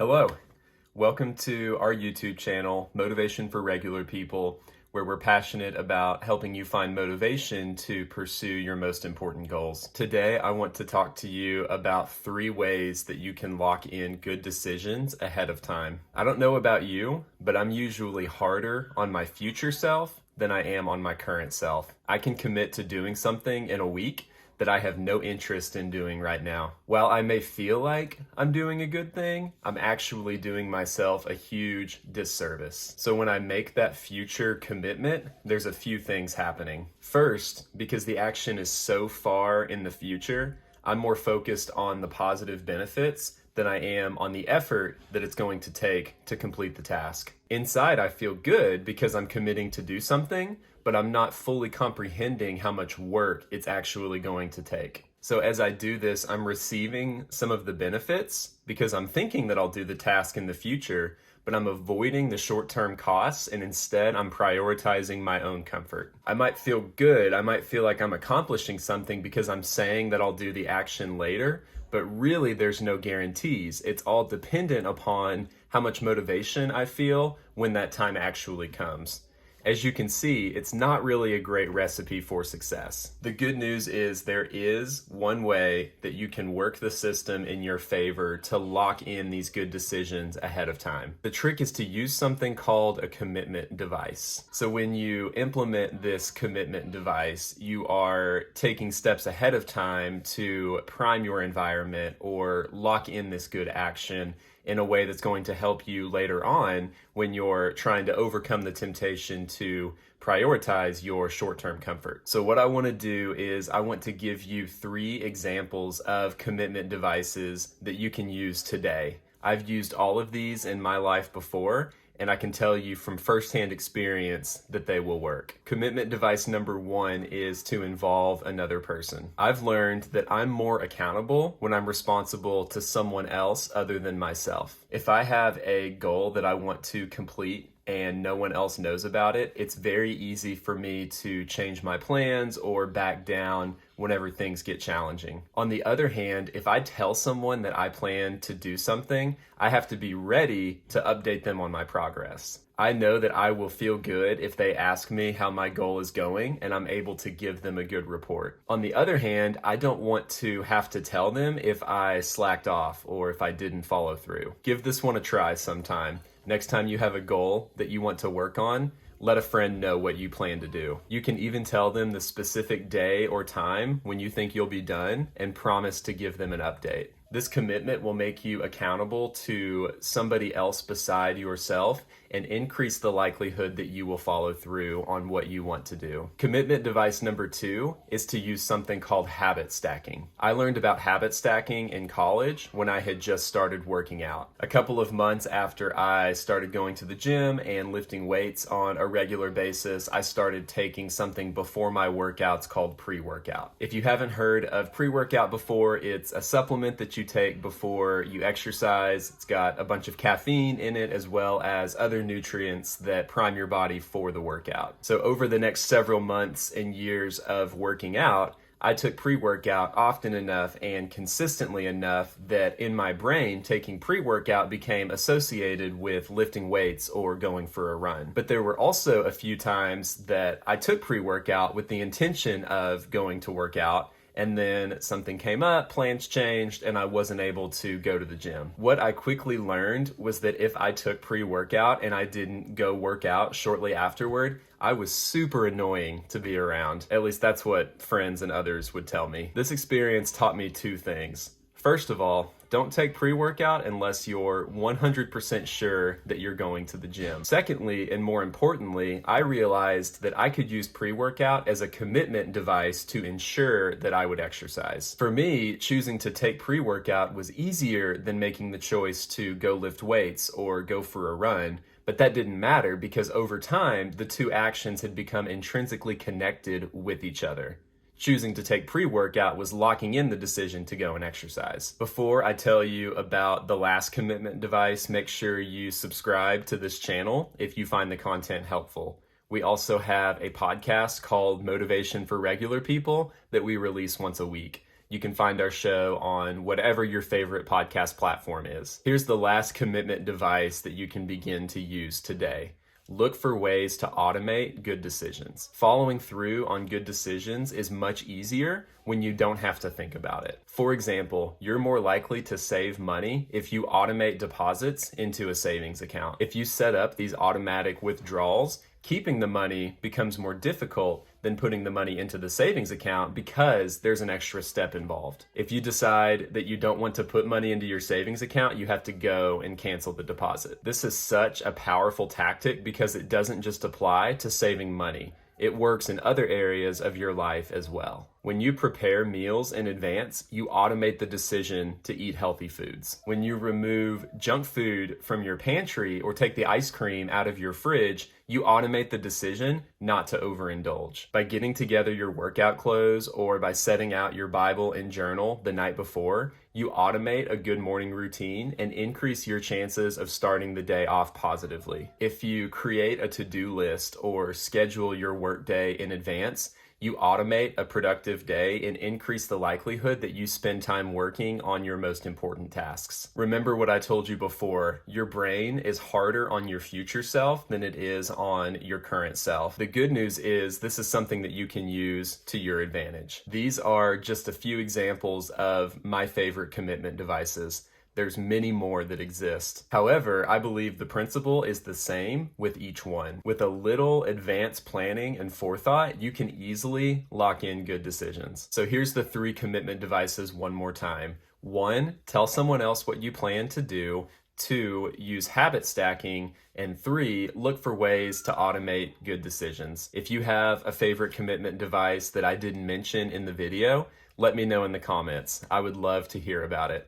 Hello, welcome to our YouTube channel, Motivation for Regular People, where we're passionate about helping you find motivation to pursue your most important goals. Today, I want to talk to you about 3 ways that you can lock in good decisions ahead of time. I don't know about you, but I'm usually harder on my future self than I am on my current self. I can commit to doing something in a week that I have no interest in doing right now. While I may feel like I'm doing a good thing, I'm actually doing myself a huge disservice. So when I make that future commitment, there's a few things happening. First, because the action is so far in the future, I'm more focused on the positive benefits than I am on the effort that it's going to take to complete the task. Inside, I feel good because I'm committing to do something, but I'm not fully comprehending how much work it's actually going to take. So as I do this, I'm receiving some of the benefits because I'm thinking that I'll do the task in the future, but I'm avoiding the short-term costs, and instead I'm prioritizing my own comfort. I might feel good, I might feel like I'm accomplishing something because I'm saying that I'll do the action later, but really there's no guarantees. It's all dependent upon how much motivation I feel when that time actually comes. As you can see, it's not really a great recipe for success. The good news is there is one way that you can work the system in your favor to lock in these good decisions ahead of time. The trick is to use something called a commitment device. So when you implement this commitment device, you are taking steps ahead of time to prime your environment or lock in this good action in a way that's going to help you later on when you're trying to overcome the temptation to prioritize your short-term comfort. So what I want to do is I want to give you 3 examples of commitment devices that you can use today. I've used all of these in my life before, and I can tell you from firsthand experience that they will work. Commitment device number 1 is to involve another person. I've learned that I'm more accountable when I'm responsible to someone else other than myself. If I have a goal that I want to complete and no one else knows about it, it's very easy for me to change my plans or back down whenever things get challenging. On the other hand, if I tell someone that I plan to do something, I have to be ready to update them on my progress. I know that I will feel good if they ask me how my goal is going and I'm able to give them a good report. On the other hand, I don't want to have to tell them if I slacked off or if I didn't follow through. Give this one a try sometime. Next time you have a goal that you want to work on, let a friend know what you plan to do. You can even tell them the specific day or time when you think you'll be done and promise to give them an update. This commitment will make you accountable to somebody else beside yourself and increase the likelihood that you will follow through on what you want to do. Commitment device number 2 is to use something called habit stacking. I learned about habit stacking in college when I had just started working out. A couple of months after I started going to the gym and lifting weights on a regular basis, I started taking something before my workouts called pre-workout. If you haven't heard of pre-workout before, it's a supplement that you take before you exercise. It's got a bunch of caffeine in it as well as other nutrients that prime your body for the workout. So over the next several months and years of working out, I took pre-workout often enough and consistently enough that in my brain, taking pre-workout became associated with lifting weights or going for a run. But there were also a few times that I took pre-workout with the intention of going to work out, and then something came up, plans changed, and I wasn't able to go to the gym. What I quickly learned was that if I took pre-workout and I didn't go work out shortly afterward, I was super annoying to be around. At least that's what friends and others would tell me. This experience taught me 2 things. First of all, don't take pre-workout unless you're 100% sure that you're going to the gym. Secondly, and more importantly, I realized that I could use pre-workout as a commitment device to ensure that I would exercise. For me, choosing to take pre-workout was easier than making the choice to go lift weights or go for a run. But that didn't matter because over time, the 2 actions had become intrinsically connected with each other. Choosing to take pre-workout was locking in the decision to go and exercise. Before I tell you about the last commitment device, make sure you subscribe to this channel if you find the content helpful. We also have a podcast called Motivation for Regular People that we release once a week. You can find our show on whatever your favorite podcast platform is. Here's the last commitment device that you can begin to use today. Look for ways to automate good decisions. Following through on good decisions is much easier when you don't have to think about it. For example, you're more likely to save money if you automate deposits into a savings account. If you set up these automatic withdrawals, keeping the money becomes more difficult than putting the money into the savings account because there's an extra step involved. If you decide that you don't want to put money into your savings account, you have to go and cancel the deposit. This is such a powerful tactic because it doesn't just apply to saving money. It works in other areas of your life as well. When you prepare meals in advance, you automate the decision to eat healthy foods. When you remove junk food from your pantry or take the ice cream out of your fridge, you automate the decision not to overindulge. By getting together your workout clothes or by setting out your Bible and journal the night before, you automate a good morning routine and increase your chances of starting the day off positively. If you create a to-do list or schedule your workday in advance, you automate a productive day and increase the likelihood that you spend time working on your most important tasks. Remember what I told you before, your brain is harder on your future self than it is on your current self. The good news is this is something that you can use to your advantage. These are just a few examples of my favorite commitment devices. There's many more that exist. However, I believe the principle is the same with each one. With a little advanced planning and forethought, you can easily lock in good decisions. So here's the 3 commitment devices one more time. 1, tell someone else what you plan to do. 2, use habit stacking. And 3, look for ways to automate good decisions. If you have a favorite commitment device that I didn't mention in the video, let me know in the comments. I would love to hear about it.